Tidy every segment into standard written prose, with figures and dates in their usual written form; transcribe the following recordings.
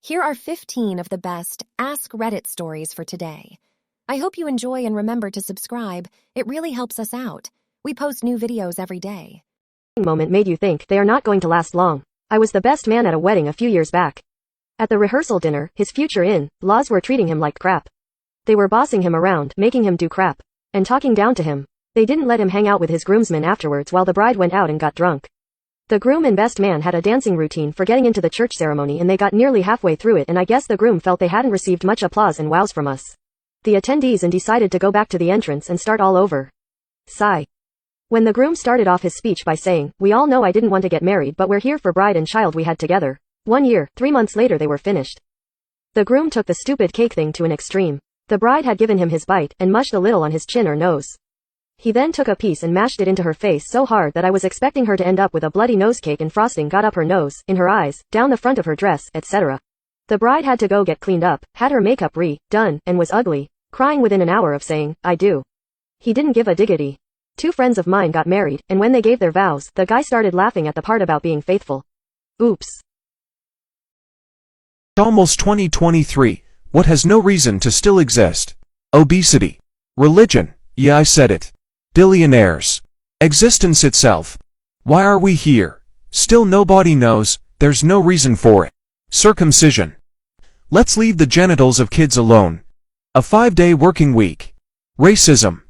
Here are 15 of the best Ask Reddit stories for today. I hope you enjoy and remember to subscribe. It really helps us out. We post new videos every day. Moment made you think they are not going to last long. I was the best man at a wedding a few years back. At the rehearsal dinner, his future in-laws were treating him like crap. They were bossing him around, making him do crap, and talking down to him. They didn't let him hang out with his groomsmen afterwards while the bride went out and got drunk. The groom and best man had a dancing routine for getting into the church ceremony and they got nearly halfway through it and I guess the groom felt they hadn't received much applause and wows from us, the attendees, and decided to go back to the entrance and start all over. Sigh. When the groom started off his speech by saying, "We all know I didn't want to get married but we're here for bride and child we had together. 1 year, 3 months later they were finished." The groom took the stupid cake thing to an extreme. The bride had given him his bite and mushed a little on his chin or nose. He then took a piece and mashed it into her face so hard that I was expecting her to end up with a bloody nose cake and frosting got up her nose, in her eyes, down the front of her dress, etc. The bride had to go get cleaned up, had her makeup re-done, and was ugly, crying within an hour of saying, "I do." He didn't give a diggity. 2 friends of mine got married, and when they gave their vows, the guy started laughing at the part about being faithful. Oops. Almost 2023. What has no reason to still exist? Obesity. Religion. Yeah, I said it. Billionaires. Existence itself. Why are we here? Still nobody knows, there's no reason for it. Circumcision. Let's leave the genitals of kids alone. A 5-day working week. Racism.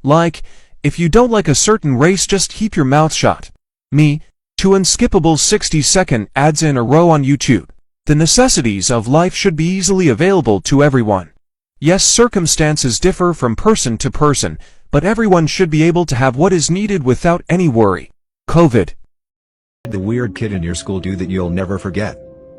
Like, if you don't like a certain race just keep your mouth shut. Me, to unskippable 60-second ads in a row on YouTube. The necessities of life should be easily available to everyone. Yes, circumstances differ from person to person, but everyone should be able to have what is needed without any worry. COVID. The weird kid in your school do that you'll never forget.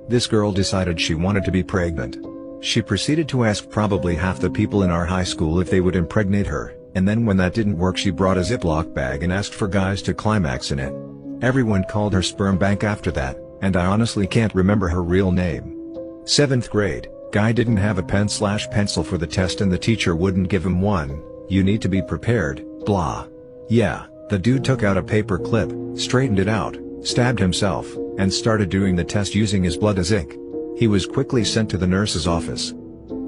This girl decided she wanted to be pregnant. She proceeded to ask probably half the people in our high school if they would impregnate her, and then when that didn't work she brought a Ziploc bag and asked for guys to climax in it. Everyone called her sperm bank after that, and I honestly can't remember her real name. 7th grade, guy didn't have a pen/pencil for the test and the teacher wouldn't give him one. "You need to be prepared, blah." Yeah, the dude took out a paper clip, straightened it out, stabbed himself, and started doing the test using his blood as ink. He was quickly sent to the nurse's office.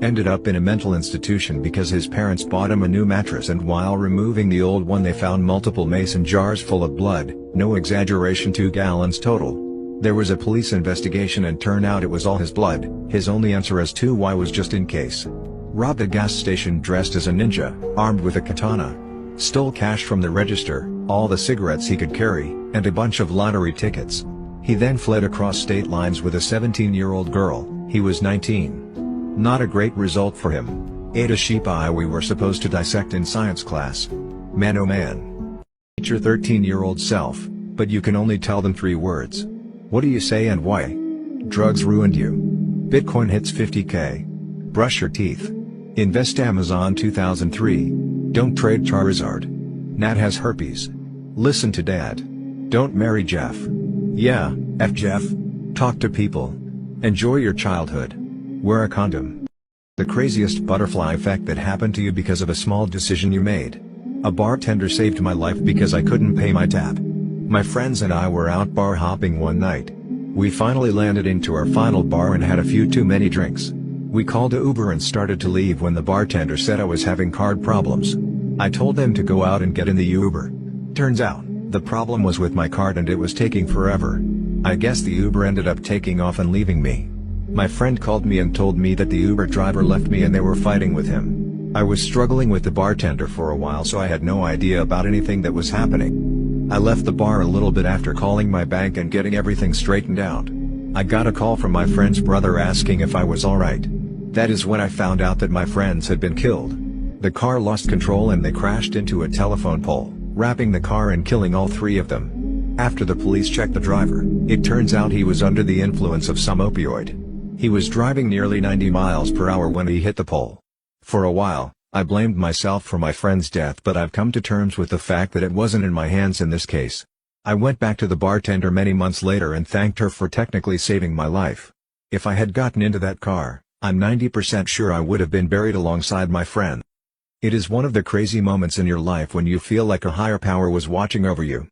Ended up in a mental institution because his parents bought him a new mattress and while removing the old one they found multiple mason jars full of blood, no exaggeration 2 gallons total. There was a police investigation and turned out it was all his blood. His only answer as to why was just in case. Robbed a gas station dressed as a ninja, armed with a katana. Stole cash from the register, all the cigarettes he could carry, and a bunch of lottery tickets. He then fled across state lines with a 17-year-old girl. He was 19. Not a great result for him. Ate a sheep eye we were supposed to dissect in science class. Man oh man. Meet your 13-year-old self, but you can only tell them 3 words. What do you say and why? Drugs ruined you. Bitcoin hits 50K. Brush your teeth. Invest Amazon 2003. Don't trade Charizard. Nat has herpes. Listen to dad. Don't marry Jeff. Yeah, F Jeff. Talk to people. Enjoy your childhood. Wear a condom. The craziest butterfly effect that happened to you because of a small decision you made. A bartender saved my life because I couldn't pay my tab. My friends and I were out bar hopping one night. We finally landed into our final bar and had a few too many drinks. We called a Uber and started to leave when the bartender said I was having card problems. I told them to go out and get in the Uber. Turns out, the problem was with my card and it was taking forever. I guess the Uber ended up taking off and leaving me. My friend called me and told me that the Uber driver left me and they were fighting with him. I was struggling with the bartender for a while so I had no idea about anything that was happening. I left the bar a little bit after calling my bank and getting everything straightened out. I got a call from my friend's brother asking if I was alright. That is when I found out that my friends had been killed. The car lost control and they crashed into a telephone pole, wrapping the car and killing all 3 of them. After the police checked the driver, it turns out he was under the influence of some opioid. He was driving nearly 90 miles per hour when he hit the pole. For a while, I blamed myself for my friend's death but I've come to terms with the fact that it wasn't in my hands in this case. I went back to the bartender many months later and thanked her for technically saving my life. If I had gotten into that car, I'm 90% sure I would have been buried alongside my friend. It is one of the crazy moments in your life when you feel like a higher power was watching over you.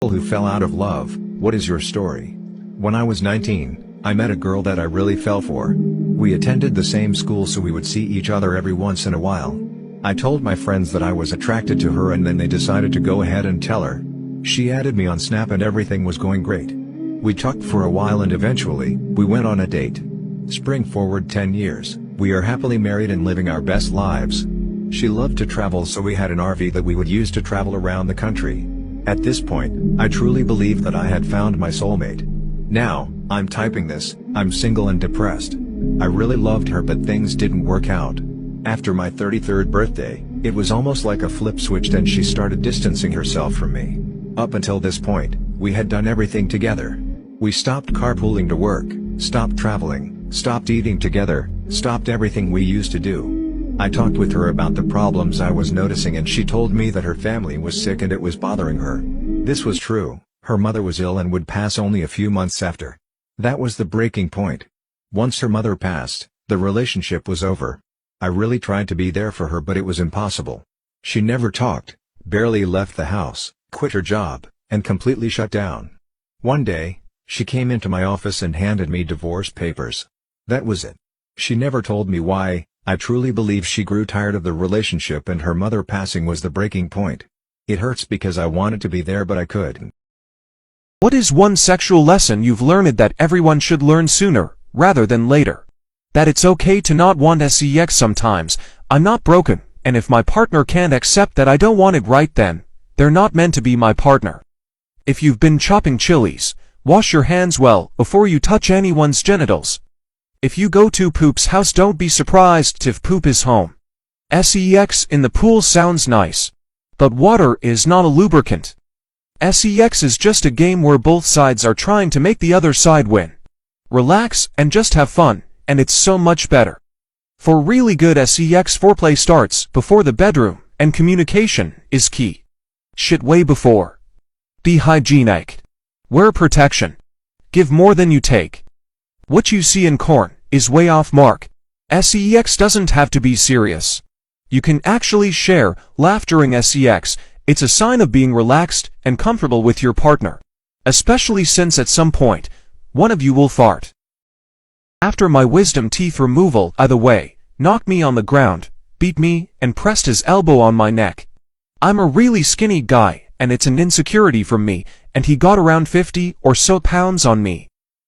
People who fell out of love, what is your story? When I was 19, I met a girl that I really fell for. We attended the same school so we would see each other every once in a while. I told my friends that I was attracted to her and then they decided to go ahead and tell her. She added me on Snap and everything was going great. We talked for a while and eventually, we went on a date. Spring forward 10 years, we are happily married and living our best lives. She loved to travel so we had an RV that we would use to travel around the country. At this point, I truly believed that I had found my soulmate. Now, I'm typing this, I'm single and depressed. I really loved her but things didn't work out. After my 33rd birthday, it was almost like a flip switched and she started distancing herself from me. Up until this point, we had done everything together. We stopped carpooling to work, stopped traveling, stopped eating together, stopped everything we used to do. I talked with her about the problems I was noticing and she told me that her family was sick and it was bothering her. This was true, her mother was ill and would pass only a few months after. That was the breaking point. Once her mother passed, the relationship was over. I really tried to be there for her but it was impossible. She never talked, barely left the house, quit her job, and completely shut down. One day, she came into my office and handed me divorce papers. That was it. She never told me why. I truly believe she grew tired of the relationship and her mother passing was the breaking point. It hurts because I wanted to be there but I couldn't. What is one sexual lesson you've learned that everyone should learn sooner, rather than later? That it's okay to not want sex sometimes. I'm not broken, and if my partner can't accept that I don't want it right then, they're not meant to be my partner. If you've been chopping chilies, wash your hands well before you touch anyone's genitals. If you go to poop's house don't be surprised if poop is home. Sex in the pool sounds nice. But water is not a lubricant. Sex is just a game where both sides are trying to make the other side win. Relax and just have fun. And it's so much better. For really good sex, foreplay starts before the bedroom, and communication is key. Shit way before. Be hygienic. Wear protection. Give more than you take. What you see in corn is way off mark. Sex doesn't have to be serious. You can actually share, laugh during sex. It's a sign of being relaxed and comfortable with your partner. Especially since at some point, one of you will fart. After my wisdom teeth removal, either way, knocked me on the ground, beat me, and pressed his elbow on my neck. I'm a really skinny guy, and it's an insecurity from me, and he got around 50 or so pounds on me.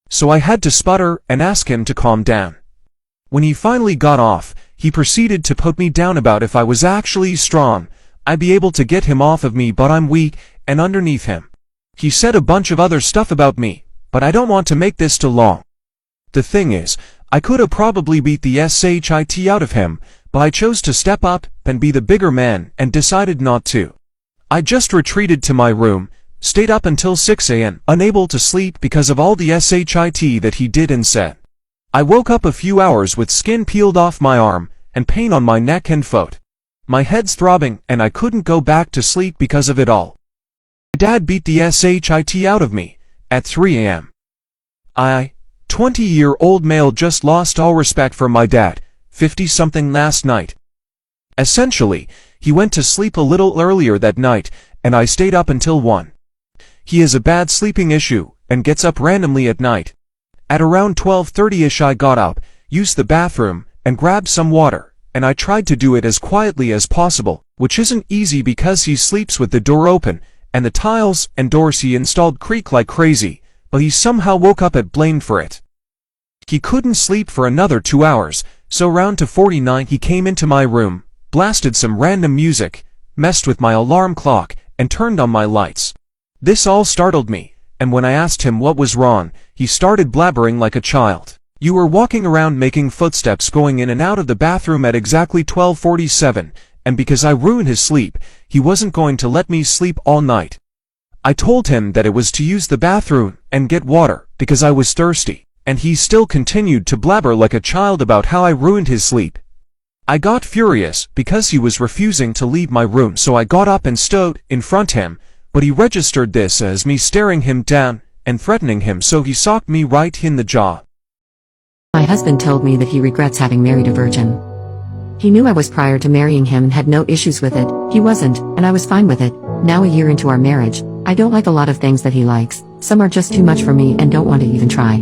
So I had to sputter and ask him to calm down. When he finally got off, he proceeded to put me down about if I was actually strong, I'd be able to get him off of me but I'm weak, and underneath him. He said a bunch of other stuff about me, but I don't want to make this too long. The thing is, I could have probably beat the shit out of him, but I chose to step up and be the bigger man and decided not to. I just retreated to my room, stayed up until 6 a.m. unable to sleep because of all the shit that he did and said. I woke up a few hours with skin peeled off my arm and pain on my neck and foot. My head's throbbing and I couldn't go back to sleep because of it all. My dad beat the shit out of me at 3 a.m. 20-year-old male just lost all respect for my dad, 50-something last night. Essentially, he went to sleep a little earlier that night, and I stayed up until 1. He has a bad sleeping issue, and gets up randomly at night. At around 12:30ish I got up, used the bathroom, and grabbed some water, and I tried to do it as quietly as possible, which isn't easy because he sleeps with the door open, and the tiles and doors he installed creak like crazy, but he somehow woke up and blamed for it. He couldn't sleep for another 2 hours, so round to 49 he came into my room, blasted some random music, messed with my alarm clock, and turned on my lights. This all startled me, and when I asked him what was wrong, he started blabbering like a child. You were walking around making footsteps going in and out of the bathroom at exactly 12:47, and because I ruined his sleep, he wasn't going to let me sleep all night. I told him that it was to use the bathroom and get water, because I was thirsty. And he still continued to blabber like a child about how I ruined his sleep. I got furious because he was refusing to leave my room, so I got up and stood in front of him, but he registered this as me staring him down and threatening him, so he socked me right in the jaw. My husband told me that he regrets having married a virgin. He knew I was prior to marrying him and had no issues with it. He wasn't, and I was fine with it. Now a year into our marriage, I don't like a lot of things that he likes. Some are just too much for me and don't want to even try.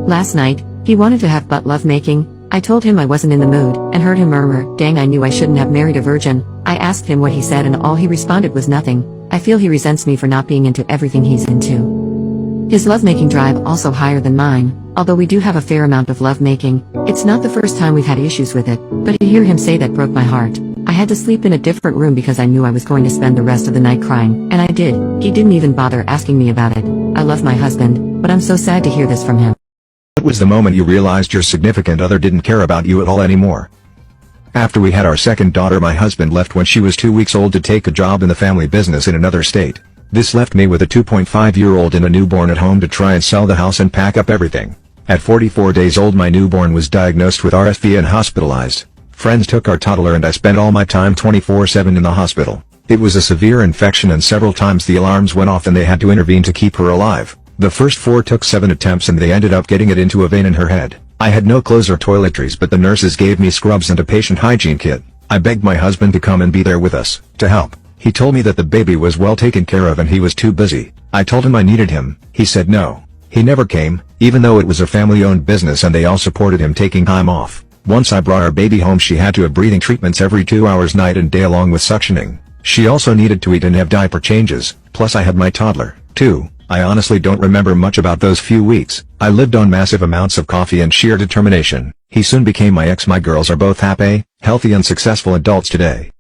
Last night, he wanted to have butt lovemaking. I told him I wasn't in the mood, and heard him murmur, "Dang, I knew I shouldn't have married a virgin." I asked him what he said and all he responded was nothing. I feel he resents me for not being into everything he's into. His lovemaking drive also higher than mine, although we do have a fair amount of lovemaking. It's not the first time we've had issues with it, but to hear him say that broke my heart. I had to sleep in a different room because I knew I was going to spend the rest of the night crying, and I did. He didn't even bother asking me about it. I love my husband, but I'm so sad to hear this from him. It was the moment you realized your significant other didn't care about you at all anymore. After we had our second daughter, my husband left when she was 2 weeks old to take a job in the family business in another state. This left me with a 2.5-year-old and a newborn at home to try and sell the house and pack up everything. At 44 days old, my newborn was diagnosed with RSV and hospitalized. Friends took our toddler and I spent all my time 24/7 in the hospital. It was a severe infection and several times the alarms went off and they had to intervene to keep her alive. The first 4 took 7 attempts and they ended up getting it into a vein in her head. I had no clothes or toiletries, but the nurses gave me scrubs and a patient hygiene kit. I begged my husband to come and be there with us, to help. He told me that the baby was well taken care of and he was too busy. I told him I needed him. He said no. He never came, even though it was a family-owned business and they all supported him taking time off. Once I brought our baby home, she had to have breathing treatments every 2 hours night and day along with suctioning. She also needed to eat and have diaper changes, plus I had my toddler, too. I honestly don't remember much about those few weeks. I lived on massive amounts of coffee and sheer determination. He soon became my ex. My girls are both happy, healthy and successful adults today.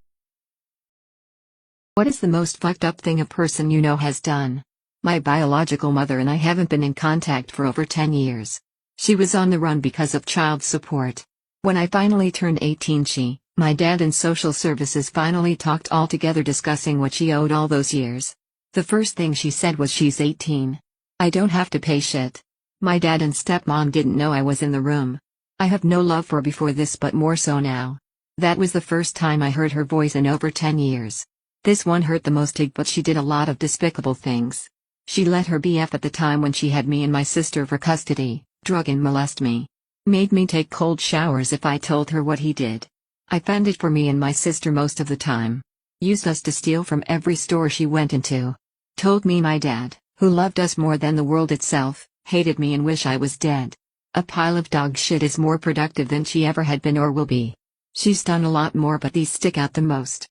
What is the most fucked up thing a person you know has done? My biological mother and I haven't been in contact for over 10 years. She was on the run because of child support. When I finally turned 18, my dad and social services finally talked all together discussing what she owed all those years. The first thing she said was she's 18. I don't have to pay shit. My dad and stepmom didn't know I was in the room. I have no love for her before this, but more so now. That was the first time I heard her voice in over 10 years. This one hurt the most, but she did a lot of despicable things. She let her BF at the time when she had me and my sister for custody, drug and molest me. Made me take cold showers if I told her what he did. I fended for me and my sister most of the time. Used us to steal from every store she went into. Told me my dad, who loved us more than the world itself, hated me and wish I was dead. A pile of dog shit is more productive than she ever had been or will be. She's done a lot more, but these stick out the most.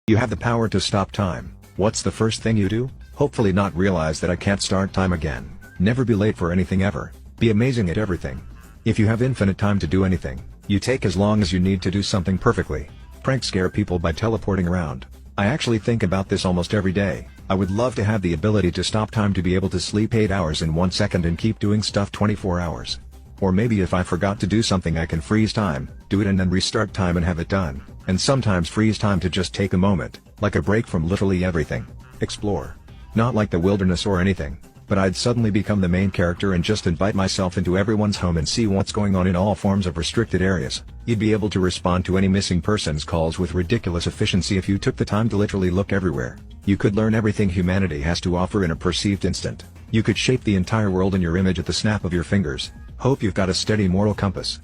You have the power to stop time. What's the first thing you do? Hopefully not realize that I can't start time again. Never be late for anything ever. Be amazing at everything. If you have infinite time to do anything, you take as long as you need to do something perfectly. Prank scare people by teleporting around. I actually think about this almost every day. I would love to have the ability to stop time, to be able to sleep 8 hours in 1 second and keep doing stuff 24 hours. Or maybe if I forgot to do something, I can freeze time, do it and then restart time and have it done. And sometimes freeze time to just take a moment, like a break from literally everything. Explore. Not like the wilderness or anything, but I'd suddenly become the main character and just invite myself into everyone's home and see what's going on in all forms of restricted areas. You'd be able to respond to any missing persons calls with ridiculous efficiency if you took the time to literally look everywhere. You could learn everything humanity has to offer in a perceived instant. You could shape the entire world in your image at the snap of your fingers. Hope you've got a steady moral compass.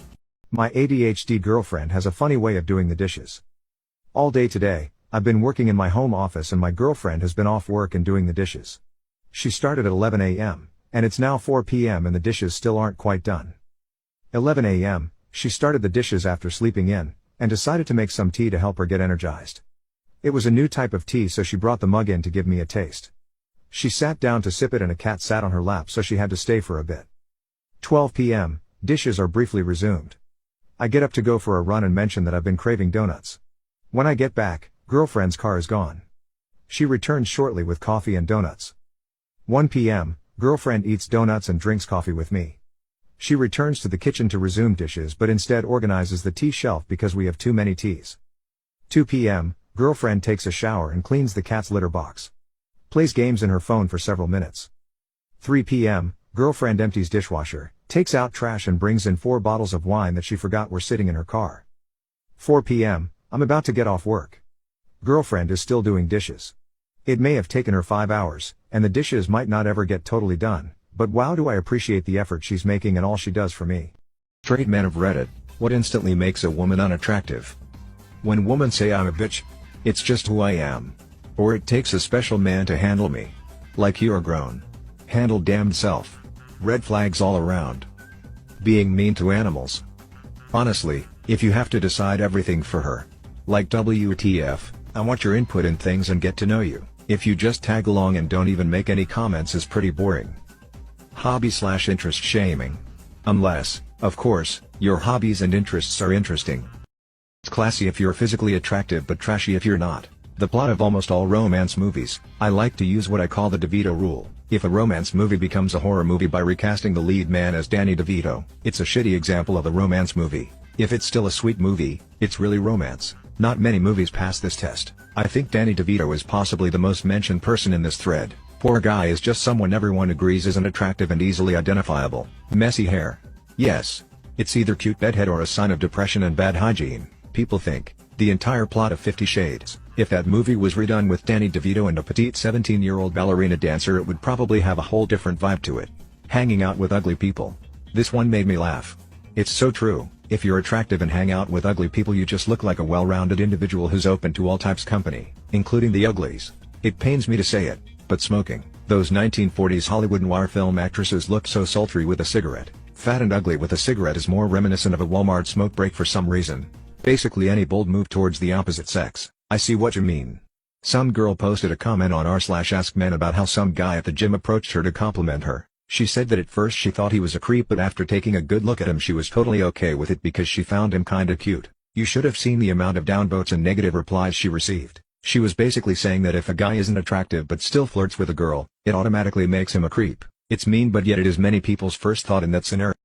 My ADHD girlfriend has a funny way of doing the dishes. All day today, I've been working in my home office and my girlfriend has been off work and doing the dishes. She started at 11 a.m., and it's now 4 p.m. and the dishes still aren't quite done. 11 a.m., she started the dishes after sleeping in, and decided to make some tea to help her get energized. It was a new type of tea, so she brought the mug in to give me a taste. She sat down to sip it and a cat sat on her lap, so she had to stay for a bit. 12 p.m., dishes are briefly resumed. I get up to go for a run and mention that I've been craving donuts. When I get back, girlfriend's car is gone. She returns shortly with coffee and donuts. 1 p.m., girlfriend eats donuts and drinks coffee with me. She returns to the kitchen to resume dishes, but instead organizes the tea shelf because we have too many teas. 2 p.m., girlfriend takes a shower and cleans the cat's litter box. Plays games in her phone for several minutes. 3 p.m., girlfriend empties dishwasher, takes out trash and brings in 4 bottles of wine that she forgot were sitting in her car. 4 p.m., I'm about to get off work. Girlfriend is still doing dishes. It may have taken her 5 hours, and the dishes might not ever get totally done, but wow, do I appreciate the effort she's making and all she does for me. Straight man of Reddit, what instantly makes a woman unattractive? When women say I'm a bitch, it's just who I am. Or it takes a special man to handle me. Like you're grown. Handle damned self. Red flags all around. Being mean to animals. Honestly, if you have to decide everything for her. Like WTF, I want your input in things and get to know you. If you just tag along and don't even make any comments is pretty boring. Hobby/interest shaming. Unless, of course, your hobbies and interests are interesting. It's classy if you're physically attractive but trashy if you're not. The plot of almost all romance movies. I like to use what I call the DeVito rule. If a romance movie becomes a horror movie by recasting the lead man as Danny DeVito, it's a shitty example of a romance movie. If it's still a sweet movie, it's really romance. Not many movies pass this test. I think Danny DeVito is possibly the most mentioned person in this thread. Poor guy is just someone everyone agrees isn't attractive and easily identifiable. Messy hair. Yes. It's either cute bedhead or a sign of depression and bad hygiene, people think. The entire plot of 50 Shades. If that movie was redone with Danny DeVito and a petite 17-year-old ballerina dancer, it would probably have a whole different vibe to it. Hanging out with ugly people. This one made me laugh. It's so true. If you're attractive and hang out with ugly people, you just look like a well-rounded individual who's open to all types company, including the uglies. It pains me to say it, but smoking. Those 1940s Hollywood noir film actresses look so sultry with a cigarette. Fat and ugly with a cigarette is more reminiscent of a Walmart smoke break for some reason. Basically any bold move towards the opposite sex. I see what you mean. Some girl posted a comment on r/askmen about how some guy at the gym approached her to compliment her. She said that at first she thought he was a creep, but after taking a good look at him she was totally okay with it because she found him kinda cute. You should have seen the amount of downvotes and negative replies she received. She was basically saying that if a guy isn't attractive but still flirts with a girl, it automatically makes him a creep. It's mean, but yet it is many people's first thought in that scenario.